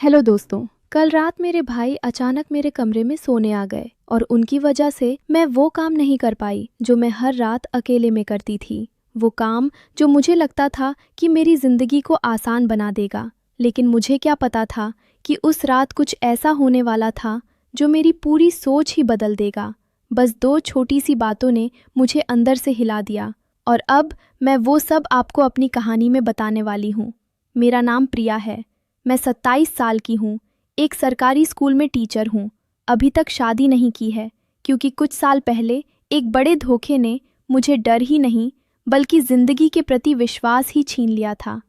Hello दोस्तों। कल रात मेरे भाई अचानक मेरे कमरे में सोने आ गए और उनकी वजह से मैं वो काम नहीं कर पाई जो मैं हर रात अकेले में करती थी। वो काम जो मुझे लगता था कि मेरी ज़िंदगी को आसान बना देगा, लेकिन मुझे क्या पता था कि उस रात कुछ ऐसा होने वाला था जो मेरी पूरी सोच ही बदल देगा। बस दो छोटी सी बातों ने मुझे अंदर से हिला दिया और अब मैं वो सब आपको अपनी कहानी में बताने वाली हूँ। मेरा नाम प्रिया है। मैं 27 साल की हूँ। एक सरकारी स्कूल में टीचर हूँ। अभी तक शादी नहीं की है क्योंकि कुछ साल पहले एक बड़े धोखे ने मुझे डर ही नहीं बल्कि ज़िंदगी के प्रति विश्वास ही छीन लिया था।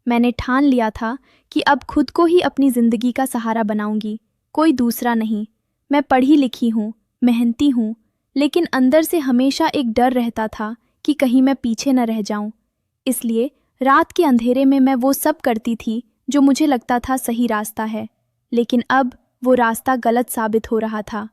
मैंने ठान लिया था कि अब खुद को ही अपनी ज़िंदगी का सहारा बनाऊंगी, कोई दूसरा नहीं। मैं पढ़ी लिखी हूँ, मेहनती हूँ, लेकिन अंदर से हमेशा एक डर रहता था कि कहीं मैं पीछे न रह जाऊं। इसलिए रात के अंधेरे में मैं वो सब करती थी जो मुझे लगता था सही रास्ता है, लेकिन अब वो रास्ता गलत साबित हो रहा था।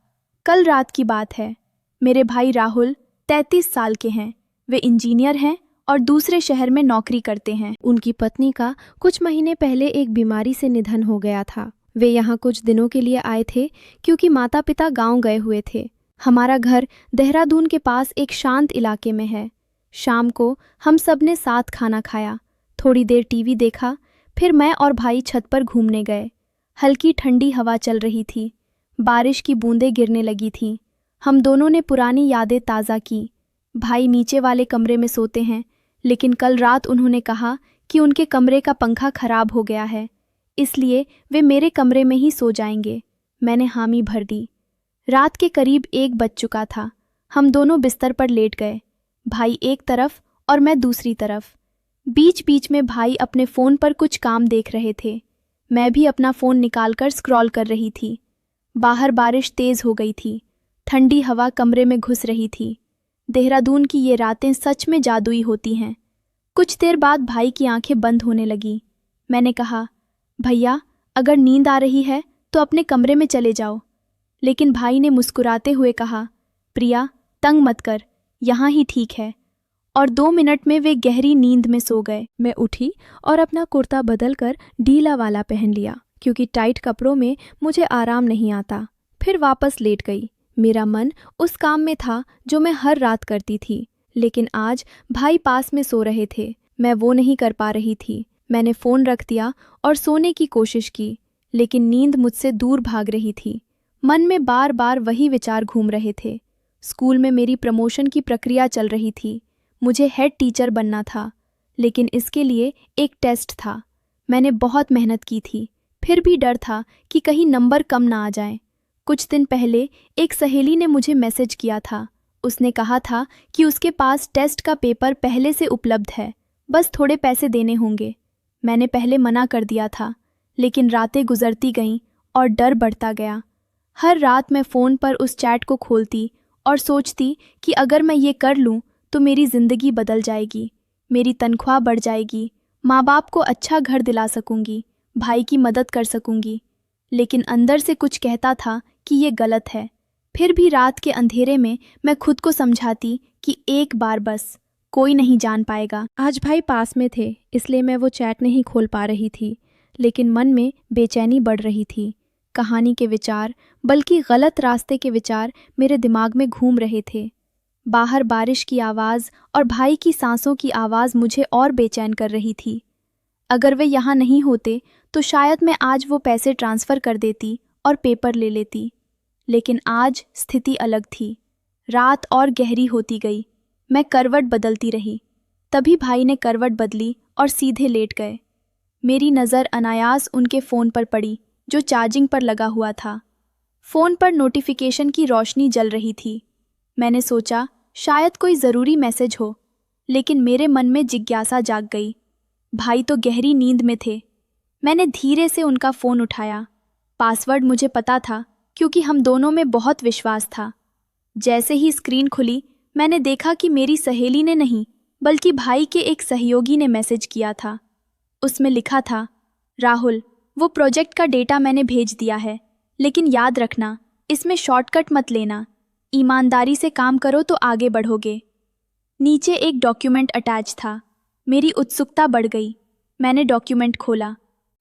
कल रात की बात है। मेरे भाई राहुल 33 साल के हैं। वे इंजीनियर हैं और दूसरे शहर में नौकरी करते हैं। उनकी पत्नी का कुछ महीने पहले एक बीमारी से निधन हो गया था। वे यहाँ कुछ दिनों के लिए आए थे क्योंकि माता पिता गांव गए हुए थे। हमारा घर देहरादून के पास एक शांत इलाके में है। शाम को हम सब ने साथ खाना खाया, थोड़ी देर टीवी देखा, फिर मैं और भाई छत पर घूमने गए। हल्की ठंडी हवा चल रही थी, बारिश की बूंदें गिरने लगी थीं। हम दोनों ने पुरानी यादें ताज़ा की। भाई नीचे वाले कमरे में सोते हैं, लेकिन कल रात उन्होंने कहा कि उनके कमरे का पंखा खराब हो गया है, इसलिए वे मेरे कमरे में ही सो जाएंगे। मैंने हामी भर दी। रात के करीब 1 बज चुका था। हम दोनों बिस्तर पर लेट गए, भाई एक तरफ और मैं दूसरी तरफ। बीच बीच में भाई अपने फ़ोन पर कुछ काम देख रहे थे। मैं भी अपना फ़ोन निकालकर स्क्रॉल कर रही थी। बाहर बारिश तेज़ हो गई थी। ठंडी हवा कमरे में घुस रही थी। देहरादून की ये रातें सच में जादुई होती हैं। कुछ देर बाद भाई की आंखें बंद होने लगीं। मैंने कहा, भैया, अगर नींद आ रही है तो अपने कमरे में चले जाओ। लेकिन भाई ने मुस्कुराते हुए कहा, प्रिया, तंग मत कर, यहाँ ही ठीक है। और 2 मिनट में वे गहरी नींद में सो गए। मैं उठी और अपना कुर्ता बदलकर ढीला वाला पहन लिया क्योंकि टाइट कपड़ों में मुझे आराम नहीं आता। फिर वापस लेट गई। मेरा मन उस काम में था जो मैं हर रात करती थी, लेकिन आज भाई पास में सो रहे थे। मैं वो नहीं कर पा रही थी। मैंने फ़ोन रख दिया और सोने की कोशिश की, लेकिन नींद मुझसे दूर भाग रही थी। मन में बार बार वही विचार घूम रहे थे। स्कूल में मेरी प्रमोशन की प्रक्रिया चल रही थी। मुझे हेड टीचर बनना था, लेकिन इसके लिए एक टेस्ट था। मैंने बहुत मेहनत की थी, फिर भी डर था कि कहीं नंबर कम ना आ जाएं। कुछ दिन पहले एक सहेली ने मुझे मैसेज किया था। उसने कहा था कि उसके पास टेस्ट का पेपर पहले से उपलब्ध है, बस थोड़े पैसे देने होंगे। मैंने पहले मना कर दिया था, लेकिन रातें गुजरती गईं और डर बढ़ता गया। हर रात मैं फ़ोन पर उस चैट को खोलती और सोचती कि अगर मैं ये कर लूँ तो मेरी ज़िंदगी बदल जाएगी, मेरी तनख्वाह बढ़ जाएगी, माँ बाप को अच्छा घर दिला सकूंगी, भाई की मदद कर सकूंगी। लेकिन अंदर से कुछ कहता था कि ये गलत है। फिर भी रात के अंधेरे में मैं खुद को समझाती कि एक बार बस, कोई नहीं जान पाएगा। आज भाई पास में थे, इसलिए मैं वो चैट नहीं खोल पा रही थी, लेकिन मन में बेचैनी बढ़ रही थी। कहानी के विचार, बल्कि गलत रास्ते के विचार मेरे दिमाग में घूम रहे थे। बाहर बारिश की आवाज़ और भाई की सांसों की आवाज़ मुझे और बेचैन कर रही थी। अगर वे यहाँ नहीं होते तो शायद मैं आज वो पैसे ट्रांसफ़र कर देती और पेपर ले लेती। लेकिन आज स्थिति अलग थी। रात और गहरी होती गई। मैं करवट बदलती रही। तभी भाई ने करवट बदली और सीधे लेट गए। मेरी नज़र अनायास उनके फ़ोन पर पड़ी जो चार्जिंग पर लगा हुआ था। फ़ोन पर नोटिफिकेशन की रोशनी जल रही थी। मैंने सोचा शायद कोई ज़रूरी मैसेज हो, लेकिन मेरे मन में जिज्ञासा जाग गई। भाई तो गहरी नींद में थे। मैंने धीरे से उनका फ़ोन उठाया। पासवर्ड मुझे पता था क्योंकि हम दोनों में बहुत विश्वास था। जैसे ही स्क्रीन खुली, मैंने देखा कि मेरी सहेली ने नहीं, बल्कि भाई के एक सहयोगी ने मैसेज किया था। उसमें लिखा था, राहुल, वो प्रोजेक्ट का डेटा मैंने भेज दिया है, लेकिन याद रखना, इसमें शॉर्टकट मत लेना। ईमानदारी से काम करो तो आगे बढ़ोगे। नीचे एक डॉक्यूमेंट अटैच था। मेरी उत्सुकता बढ़ गई। मैंने डॉक्यूमेंट खोला।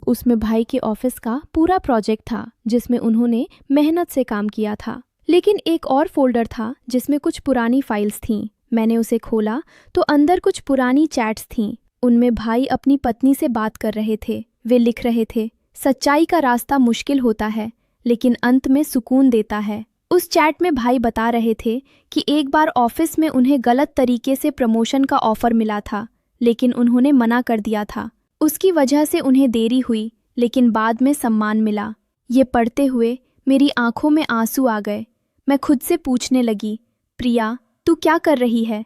उसमें भाई के ऑफिस का पूरा प्रोजेक्ट था जिसमें उन्होंने मेहनत से काम किया था। लेकिन एक और फोल्डर था जिसमें कुछ पुरानी फाइल्स थीं। मैंने उसे खोला तो अंदर कुछ पुरानी चैट्स थीं। उनमें भाई अपनी पत्नी से बात कर रहे थे। वे लिख रहे थे, सच्चाई का रास्ता मुश्किल होता है लेकिन अंत में सुकून देता है। उस चैट में भाई बता रहे थे कि एक बार ऑफिस में उन्हें गलत तरीके से प्रमोशन का ऑफर मिला था लेकिन उन्होंने मना कर दिया था। उसकी वजह से उन्हें देरी हुई लेकिन बाद में सम्मान मिला। ये पढ़ते हुए मेरी आंखों में आंसू आ गए। मैं खुद से पूछने लगी, प्रिया तू क्या कर रही है?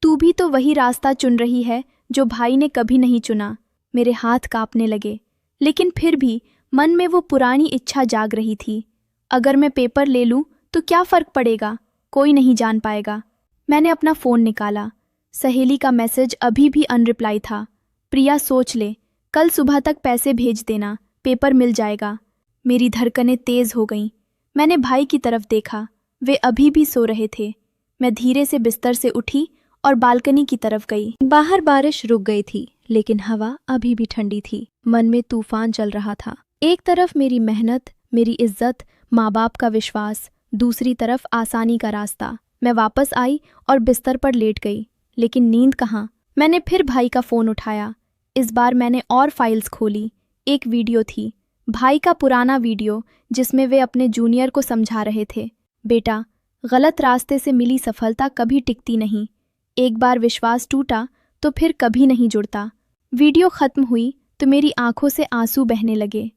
तू भी तो वही रास्ता चुन रही है जो भाई ने कभी नहीं चुना। मेरे हाथ कांपने लगे लेकिन फिर भी मन में वो पुरानी इच्छा जाग रही थी। अगर मैं पेपर ले लूं तो क्या फ़र्क पड़ेगा, कोई नहीं जान पाएगा। मैंने अपना फ़ोन निकाला। सहेली का मैसेज अभी भी अनरिप्लाई था। प्रिया सोच ले, कल सुबह तक पैसे भेज देना, पेपर मिल जाएगा। मेरी धड़कनें तेज़ हो गईं। मैंने भाई की तरफ देखा, वे अभी भी सो रहे थे। मैं धीरे से बिस्तर से उठी और बालकनी की तरफ गई। बाहर बारिश रुक गई थी लेकिन हवा अभी भी ठंडी थी। मन में तूफान चल रहा था। एक तरफ मेरी मेहनत, मेरी इज्जत, माँ बाप का विश्वास, दूसरी तरफ आसानी का रास्ता। मैं वापस आई और बिस्तर पर लेट गई लेकिन नींद कहाँ। मैंने फिर भाई का फ़ोन उठाया। इस बार मैंने और फाइल्स खोली। एक वीडियो थी, भाई का पुराना वीडियो जिसमें वे अपने जूनियर को समझा रहे थे, बेटा गलत रास्ते से मिली सफलता कभी टिकती नहीं। एक बार विश्वास टूटा तो फिर कभी नहीं जुड़ता। वीडियो ख़त्म हुई तो मेरी आंखों से आंसू बहने लगे।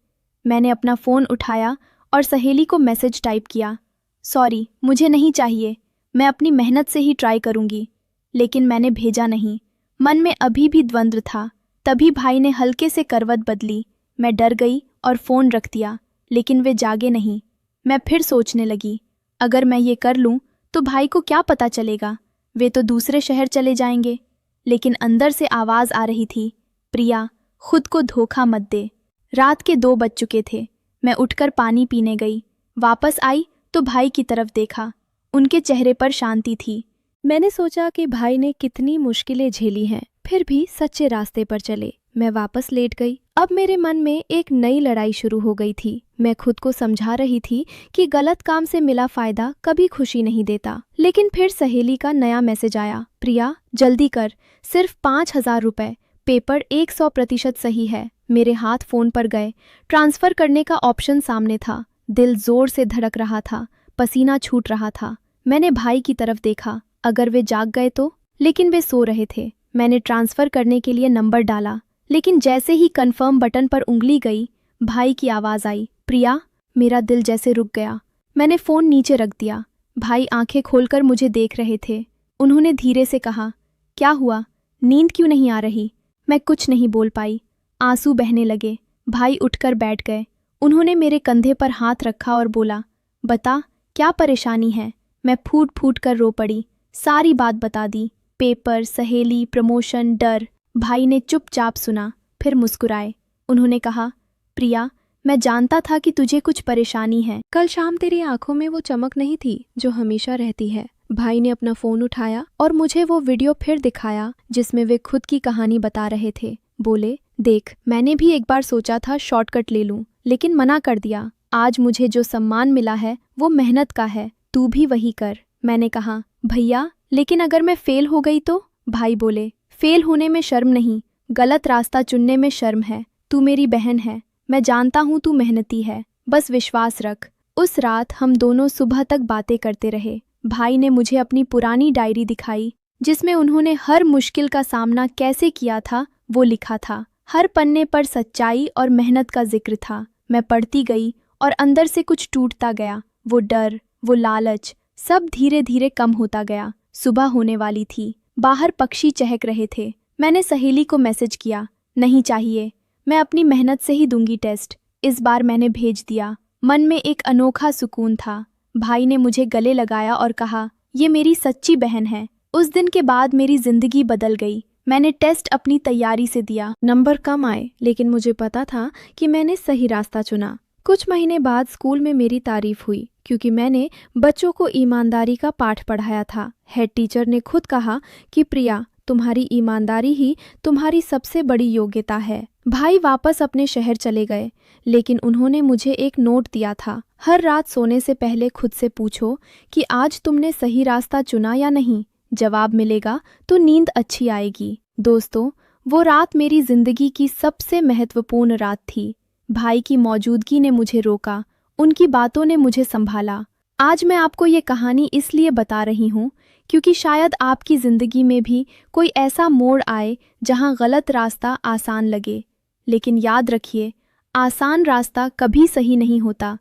मैंने अपना फ़ोन उठाया और सहेली को मैसेज टाइप किया, सॉरी मुझे नहीं चाहिए, मैं अपनी मेहनत से ही ट्राई करूँगी। लेकिन मैंने भेजा नहीं। मन में अभी भी द्वंद्व था। तभी भाई ने हल्के से करवट बदली। मैं डर गई और फ़ोन रख दिया लेकिन वे जागे नहीं। मैं फिर सोचने लगी, अगर मैं ये कर लूँ तो भाई को क्या पता चलेगा, वे तो दूसरे शहर चले जाएंगे। लेकिन अंदर से आवाज़ आ रही थी, प्रिया खुद को धोखा मत दे। रात के 2 बज चुके थे। मैं उठकर पानी पीने गई। वापस आई तो भाई की तरफ देखा। उनके चेहरे पर शांति थी। मैंने सोचा कि भाई ने कितनी मुश्किलें झेली हैं फिर भी सच्चे रास्ते पर चले। मैं वापस लेट गई। अब मेरे मन में एक नई लड़ाई शुरू हो गई थी। मैं खुद को समझा रही थी कि गलत काम से मिला फायदा कभी खुशी नहीं देता। लेकिन फिर सहेली का नया मैसेज आया, प्रिया जल्दी कर, सिर्फ 5,000 रुपए, पेपर 100% सही है। मेरे हाथ फ़ोन पर गए। ट्रांसफ़र करने का ऑप्शन सामने था। दिल ज़ोर से धड़क रहा था, पसीना छूट रहा था। मैंने भाई की तरफ देखा, अगर वे जाग गए तो, लेकिन वे सो रहे थे। मैंने ट्रांसफ़र करने के लिए नंबर डाला लेकिन जैसे ही कन्फर्म बटन पर उंगली गई, भाई की आवाज़ आई, प्रिया। मेरा दिल जैसे रुक गया। मैंने फ़ोन नीचे रख दिया। भाई आंखें खोलकर मुझे देख रहे थे। उन्होंने धीरे से कहा, क्या हुआ, नींद क्यों नहीं आ रही? मैं कुछ नहीं बोल पाई। आंसू बहने लगे। भाई उठकर बैठ गए। उन्होंने मेरे कंधे पर हाथ रखा और बोला, बता क्या परेशानी है? मैं फूट फूट कर रो पड़ी। सारी बात बता दी, पेपर, सहेली, प्रमोशन, डर। भाई ने चुपचाप सुना, फिर मुस्कुराए। उन्होंने कहा, प्रिया मैं जानता था कि तुझे कुछ परेशानी है। कल शाम तेरी आंखों में वो चमक नहीं थी जो हमेशा रहती है। भाई ने अपना फ़ोन उठाया और मुझे वो वीडियो फिर दिखाया जिसमें वे खुद की कहानी बता रहे थे। बोले, देख मैंने भी एक बार सोचा था शॉर्टकट ले लूं, लेकिन मना कर दिया। आज मुझे जो सम्मान मिला है वो मेहनत का है, तू भी वही कर। मैंने कहा, भैया लेकिन अगर मैं फेल हो गई तो? भाई बोले, फेल होने में शर्म नहीं, गलत रास्ता चुनने में शर्म है। तू मेरी बहन है, मैं जानता हूँ तू मेहनती है, बस विश्वास रख। उस रात हम दोनों सुबह तक बातें करते रहे। भाई ने मुझे अपनी पुरानी डायरी दिखाई जिसमें उन्होंने हर मुश्किल का सामना कैसे किया था वो लिखा था। हर पन्ने पर सच्चाई और मेहनत का जिक्र था। मैं पढ़ती गई और अंदर से कुछ टूटता गया। वो डर, वो लालच, सब धीरे धीरे कम होता गया। सुबह होने वाली थी। बाहर पक्षी चहक रहे थे। मैंने सहेली को मैसेज किया, नहीं चाहिए, मैं अपनी मेहनत से ही दूंगी टेस्ट। इस बार मैंने भेज दिया। मन में एक अनोखा सुकून था। भाई ने मुझे गले लगाया और कहा, ये मेरी सच्ची बहन है। उस दिन के बाद मेरी जिंदगी बदल गई। मैंने टेस्ट अपनी तैयारी से दिया। नंबर कम आए लेकिन मुझे पता था कि मैंने सही रास्ता चुना। कुछ महीने बाद स्कूल में मेरी तारीफ हुई क्योंकि मैंने बच्चों को ईमानदारी का पाठ पढ़ाया था। हेड टीचर ने खुद कहा कि प्रिया तुम्हारी ईमानदारी ही तुम्हारी सबसे बड़ी योग्यता है। भाई वापस अपने शहर चले गए, लेकिन उन्होंने मुझे एक नोट दिया था। हर रात सोने से पहले खुद से पूछो कि आज तुमने सही रास्ता चुना या नहीं। जवाब मिलेगा तो नींद अच्छी आएगी। दोस्तों, वो रात मेरी जिंदगी की सबसे महत्वपूर्ण रात थी। भाई की मौजूदगी ने मुझे रोका, उनकी बातों ने मुझे संभाला। आज मैं आपको ये कहानी इसलिए बता रही हूँ क्योंकि शायद आपकी ज़िंदगी में भी कोई ऐसा मोड़ आए जहाँ गलत रास्ता आसान लगे। लेकिन याद रखिए, आसान रास्ता कभी सही नहीं होता।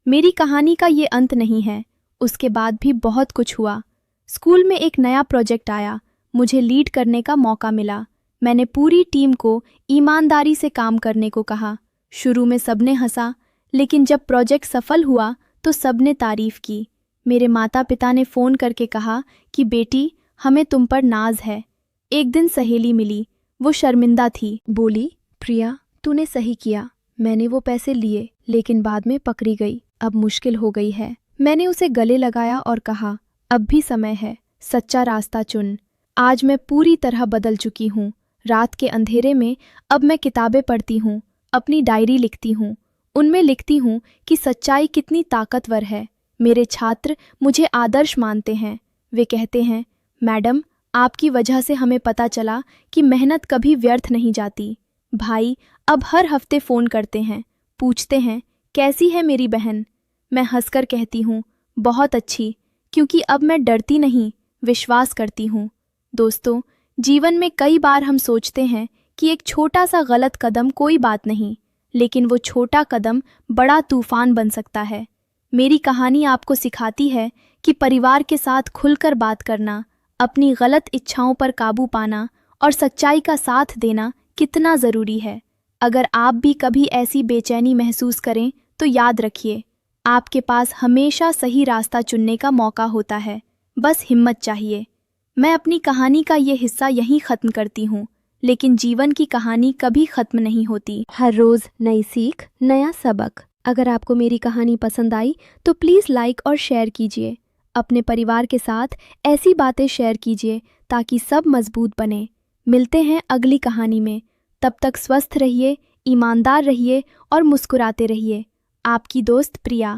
मेरी कहानी का ये अंत नहीं है, उसके बाद भी बहुत कुछ हुआ। स्कूल में एक नया प्रोजेक्ट आया, मुझे लीड करने का मौका मिला। मैंने पूरी टीम को ईमानदारी से काम करने को कहा। शुरू में सबने हंसा, लेकिन जब प्रोजेक्ट सफल हुआ तो सबने तारीफ की। मेरे माता पिता ने फ़ोन करके कहा कि बेटी, हमें तुम पर नाज है। एक दिन सहेली मिली, वो शर्मिंदा थी। बोली, प्रिया, तूने सही किया। मैंने वो पैसे लिए, लेकिन बाद में पकड़ी गई। अब मुश्किल हो गई है। मैंने उसे गले लगाया और कहा, अब भी समय है, सच्चा रास्ता चुन। आज मैं पूरी तरह बदल चुकी हूँ। रात के अंधेरे में अब मैं किताबें पढ़ती हूँ, अपनी डायरी लिखती हूँ। उनमें लिखती हूँ कि सच्चाई कितनी ताकतवर है। मेरे छात्र मुझे आदर्श मानते हैं। वे कहते हैं, मैडम, आपकी वजह से हमें पता चला कि मेहनत कभी व्यर्थ नहीं जाती। भाई अब हर हफ्ते फ़ोन करते हैं, पूछते हैं, कैसी है मेरी बहन। मैं हंसकर कहती हूँ, बहुत अच्छी, क्योंकि अब मैं डरती नहीं, विश्वास करती हूँ। दोस्तों, जीवन में कई बार हम सोचते हैं कि एक छोटा सा गलत कदम कोई बात नहीं, लेकिन वो छोटा कदम बड़ा तूफान बन सकता है। मेरी कहानी आपको सिखाती है कि परिवार के साथ खुलकर बात करना, अपनी गलत इच्छाओं पर काबू पाना और सच्चाई का साथ देना कितना ज़रूरी है। अगर आप भी कभी ऐसी बेचैनी महसूस करें तो याद रखिए, आपके पास हमेशा सही रास्ता चुनने का मौका होता है। बस हिम्मत चाहिए। मैं अपनी कहानी का ये हिस्सा यहीं ख़त्म करती हूँ, लेकिन जीवन की कहानी कभी ख़त्म नहीं होती। हर रोज़ नई सीख, नया सबक। अगर आपको मेरी कहानी पसंद आई तो प्लीज़ लाइक और शेयर कीजिए। अपने परिवार के साथ ऐसी बातें शेयर कीजिए ताकि सब मजबूत बने। मिलते हैं अगली कहानी में। तब तक स्वस्थ रहिए, ईमानदार रहिए और मुस्कुराते रहिए। आपकी दोस्त प्रिया।